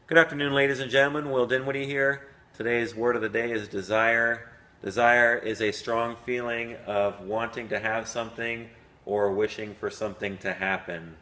Good afternoon, ladies and gentlemen. Will Dinwiddie here. Today's word of the day is desire. Desire is a strong feeling of wanting to have something or wishing for something to happen.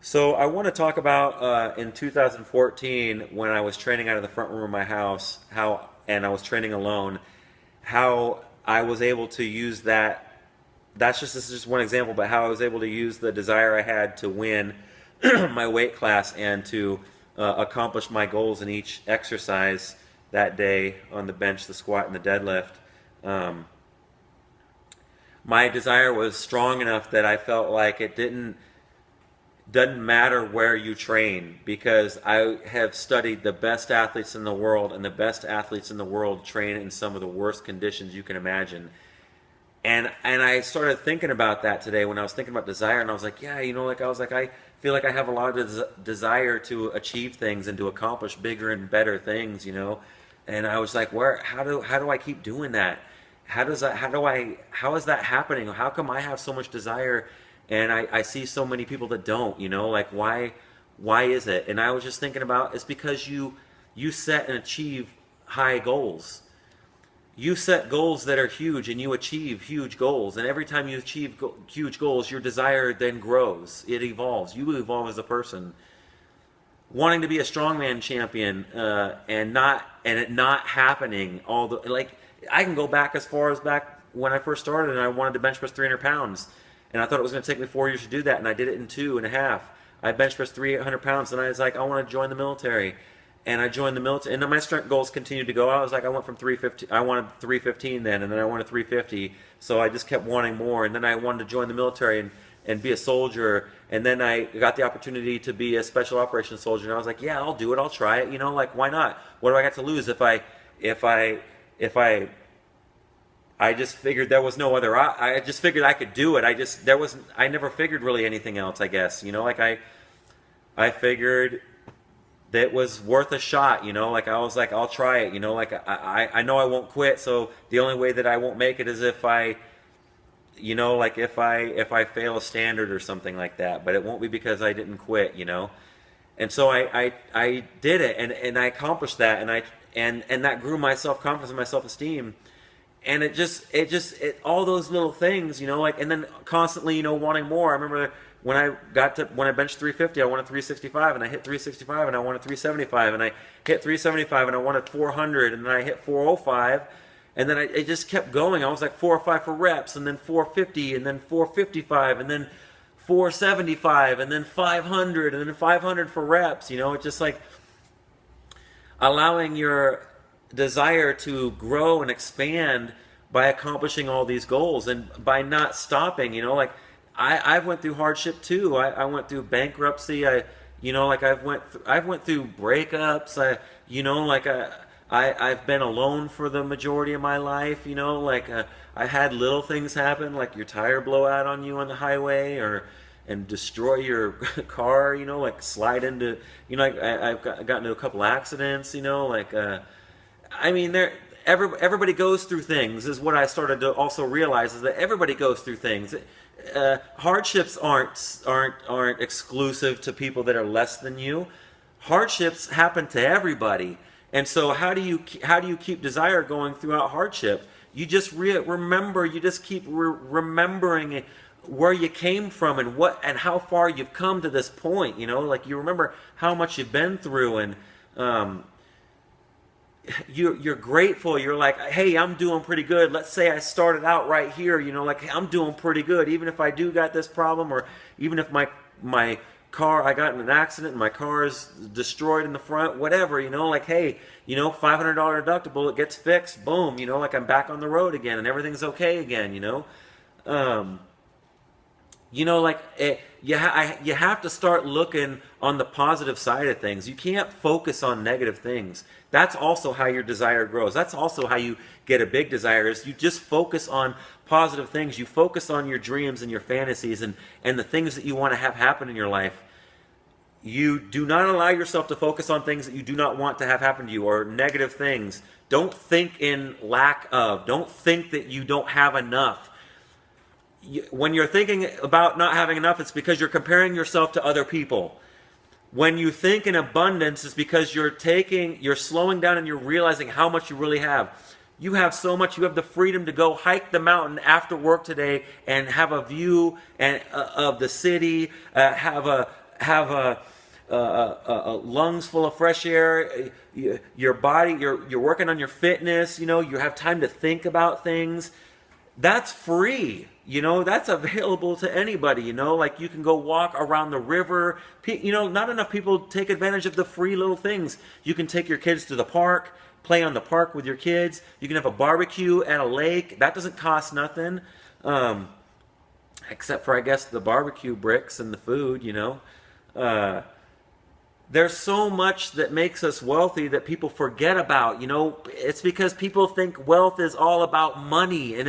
So I want to talk about in 2014 when I was training out of the front room of my house, and I was training alone, how I was able to use that. This is just one example, but how I was able to use the desire I had to win my weight class and to accomplish my goals in each exercise that day on the bench, the squat, and the deadlift. My desire was strong enough that I felt like it doesn't matter where you train, because I have studied the best athletes in the world, and the best athletes in the world train in some of the worst conditions you can imagine. And I started thinking about that today when I was thinking about desire, and I was like, yeah, I feel like I have a lot of desire to achieve things and to accomplish bigger and better things. And I was like, how do I keep doing that? How is that happening? How come I have so much desire and I see so many people that don't? Like why is it? And I was just thinking about, it's because you set and achieve high goals. You set goals that are huge and you achieve huge goals. And every time you achieve huge goals, your desire then grows. It evolves. You evolve as a person. Wanting to be a strongman champion and it not happening. I can go back as far as back when I first started and I wanted to bench press 300 pounds. And I thought it was going to take me 4 years to do that. And I did it in 2.5. I bench pressed 300 pounds and I was like, I want to join the military. And I joined the military, and then my strength goals continued to go. I was like, I went from 350. I wanted 315 then, and then I wanted 350. So I just kept wanting more, and then I wanted to join the military and be a soldier. And then I got the opportunity to be a special operations soldier, and I was like, yeah, I'll do it. I'll try it. Why not? What do I got to lose if I just figured there was no other. I just figured I could do it. I never figured really anything else. I guess I figured that was worth a shot. I was like, I'll try it. I know I won't quit, so the only way that I won't make it is if I fail a standard or something like that. But it won't be because I didn't quit. And so I did it, and I accomplished that, and that grew my self-confidence and my self-esteem. And it all those little things, and then constantly, wanting more. I remember when I benched 350, I wanted 365, and I hit 365, and I wanted 375, and I hit 375, and I wanted 400, and then I hit 405, and then it just kept going. I was like 405 for reps, and then 450, and then 455, and then 475, and then 500, and then 500 for reps. It's just like allowing your desire to grow and expand by accomplishing all these goals and by not stopping. I've went through hardship too. I went through bankruptcy. I've went through breakups. I've been alone for the majority of my life. I had little things happen, like your tire blow out on you on the highway, and destroy your car. Like slide into. I've gotten into a couple accidents. Everybody goes through things, is what I started to also realize, is that everybody goes through things. Hardships aren't exclusive to people that are less than you. Hardships happen to everybody. And so how do you keep desire going throughout hardship? You just remember, you just keep remembering where you came from and how far you've come to this point. You remember how much you've been through, and you're grateful. You're like, hey, I'm doing pretty good. Let's say I started out right here, I'm doing pretty good, even if I do got this problem, or even if my car, I got in an accident and my car is destroyed in the front, whatever, hey, $500 deductible, it gets fixed, boom, I'm back on the road again and everything's okay again. You have to start looking on the positive side of things. You can't focus on negative things. That's also how your desire grows. That's also how you get a big desire, is you just focus on positive things. You focus on your dreams and your fantasies and the things that you want to have happen in your life. You do not allow yourself to focus on things that you do not want to have happen to you, or negative things. Don't think in lack of. Don't think that you don't have enough. When you're thinking about not having enough, it's because you're comparing yourself to other people. When you think in abundance, it's because you're slowing down and you're realizing how much you really have. You have so much. You have the freedom to go hike the mountain after work today and have a view of the city, have a lungs full of fresh air. Your body, you're working on your fitness. You have time to think about things. That's free. That's available to anybody. Like you can go walk around the river. Not enough people take advantage of the free little things. You can take your kids to the park, play on the park with your kids. You can have a barbecue at a lake. That doesn't cost nothing, except for, I guess, the barbecue bricks and the food. There's so much that makes us wealthy that people forget about. It's because people think wealth is all about money, and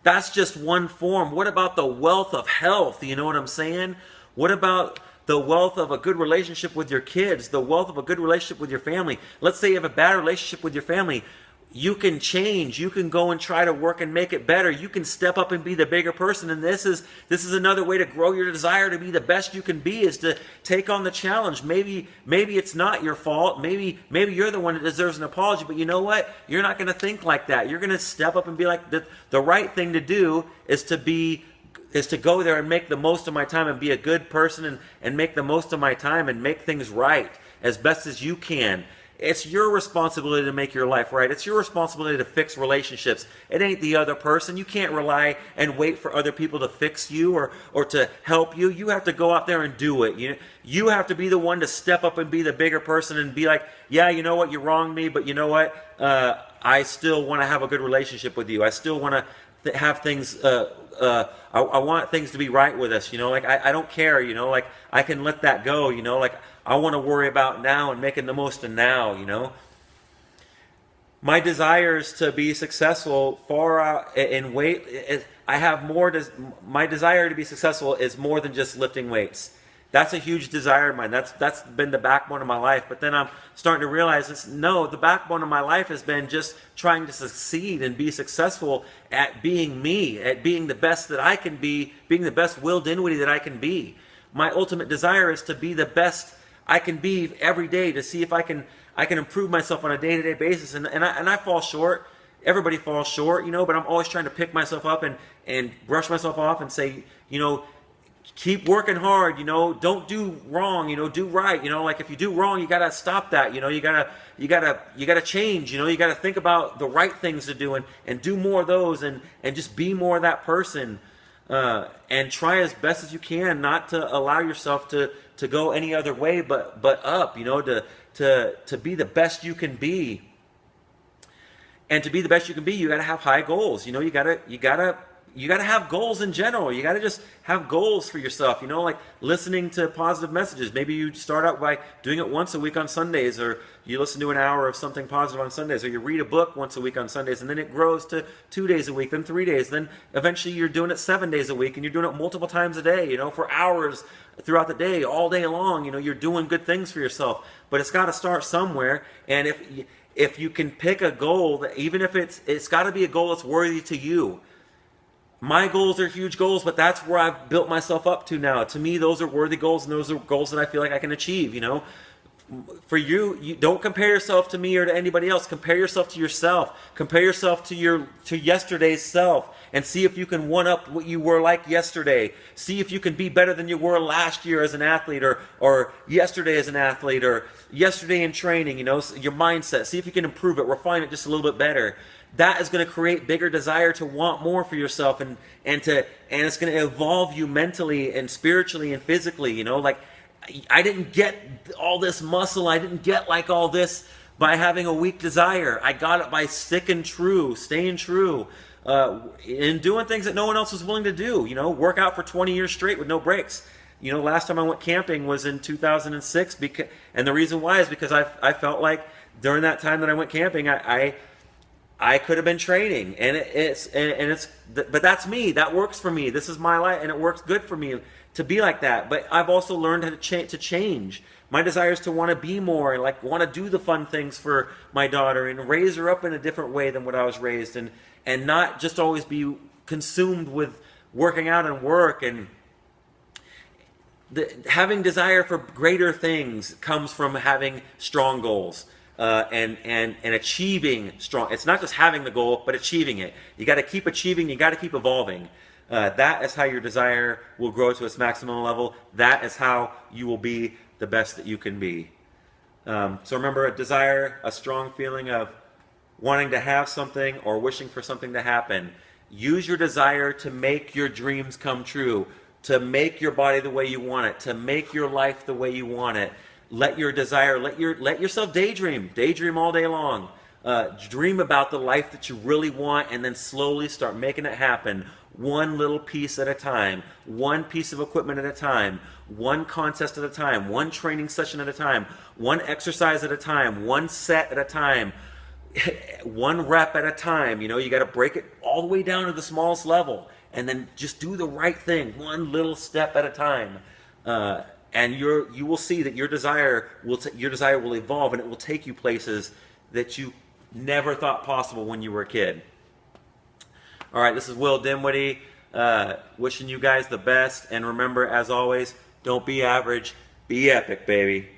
that's just one form. What about the wealth of health? You know what I'm saying? What about the wealth of a good relationship with your kids, the wealth of a good relationship with your family? Let's say you have a bad relationship with your family. You can change. You can go and try to work and make it better. You can step up and be the bigger person. And this is another way to grow your desire to be the best you can be, is to take on the challenge. Maybe it's not your fault. Maybe you're the one that deserves an apology. But you know what? You're not going to think like that. You're going to step up and be like, the right thing to do is to go there and make the most of my time and be a good person and make the most of my time and make things right as best as you can. It's your responsibility to make your life right. It's your responsibility to fix relationships. It ain't the other person. You can't rely and wait for other people to fix you or to help you. You have to go out there and do it. You have to be the one to step up and be the bigger person and be like, yeah, you know what, you wronged me, but you know what? I still want to have a good relationship with you. I still want to have things, I want things to be right with us. Like I don't care, like I can let that go, like I want to worry about now and making the most of now. My desires to be successful far out in weight, I have more. My desire to be successful is more than just lifting weights. That's a huge desire of mine. That's been the backbone of my life. But then I'm starting to realize the backbone of my life has been just trying to succeed and be successful at being me, at being the best that I can be, being the best Will Dinwiddie that I can be. My ultimate desire is to be the best I can be every day, to see if I can improve myself on a day-to-day basis. And I fall short. Everybody falls short, but I'm always trying to pick myself up and brush myself off and say, keep working hard, don't do wrong, do right. Like if you do wrong, you gotta stop that, you gotta change, you gotta think about the right things to do and do more of those and just be more of that person. And try as best as you can not to allow yourself to go any other way but up, to be the best you can be. And to be the best you can be, you gotta have high goals. You gotta have goals in general. You gotta just have goals for yourself, like listening to positive messages. Maybe you start out by doing it once a week on Sundays, or you listen to an hour of something positive on Sundays, or you read a book once a week on Sundays, and then it grows to 2 days a week, then 3 days, then eventually you're doing it 7 days a week, and you're doing it multiple times a day, for hours throughout the day, all day long. You're doing good things for yourself. But it's got to start somewhere, and if you can pick a goal, that even if it's got to be a goal that's worthy to you. My goals are huge goals, but that's where I've built myself up to now. To me, those are worthy goals, and those are goals that I feel like I can achieve, For you don't compare yourself to me or to anybody else. Compare yourself to yourself. Compare yourself to yesterday's self, and see if you can one up what you were like yesterday. See if you can be better than you were last year as an athlete, or yesterday as an athlete, or yesterday in training, your mindset. See if you can improve it, refine it just a little bit better. That is going to create bigger desire to want more for yourself, and it's going to evolve you mentally and spiritually and physically. Like I didn't get all this muscle. I didn't get like all this by having a weak desire. I got it by staying true, and doing things that no one else was willing to do. Work out for 20 years straight with no breaks. Last time I went camping was in 2006, and the reason why is because I felt like during that time that I went camping, I could have been training, but that's me. That works for me. This is my life, and it works good for me to be like that. But I've also learned how to change. My desire is to want to be more, and want to do the fun things for my daughter and raise her up in a different way than what I was raised, and not just always be consumed with working out and work. And having desire for greater things comes from having strong goals. And achieving strong. It's not just having the goal, but achieving it. You got to keep achieving. You got to keep evolving. That is how your desire will grow to its maximum level. That is how you will be the best that you can be. So remember, a desire, a strong feeling of wanting to have something or wishing for something to happen. Use your desire to make your dreams come true, to make your body the way you want it, to make your life the way you want it. Let your desire, let yourself daydream. Daydream all day long. Dream about the life that you really want, and then slowly start making it happen. One little piece at a time. One piece of equipment at a time. One contest at a time. One training session at a time. One exercise at a time. One set at a time. One rep at a time. You know, you got to break it all the way down to the smallest level, and then just do the right thing. One little step at a time. And you will see that your desire will evolve, and it will take you places that you never thought possible when you were a kid. All right, this is Will Dinwiddie, wishing you guys the best. And remember, as always, don't be average, be epic, baby.